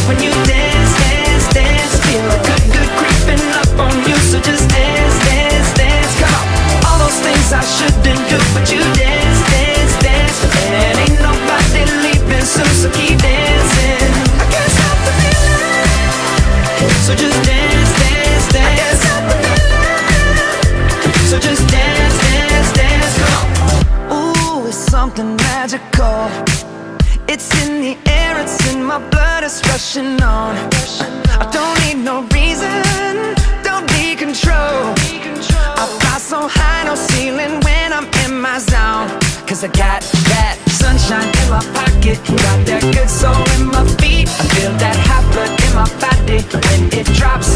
when you dance, dance, dance. Feel the good, good creeping up on you. So just dance, dance, dance. Come on. All those things I shouldn't do, but you dance, dance, dance. And ain't nobody leaving soon, so keep dancing. I can't stop the feeling. So just dance, dance, dance. I can't stop the feeling. So just dance, dance, dance. Come on. Ooh, it's something magical. It's in the air, it's in my blood, it's rushing on. I don't need no reason, don't need control. I fly so high, no ceiling when I'm in my zone. Cause I got that sunshine in my pocket, got that good soul in my feet. I feel that hot blood in my body when it drops.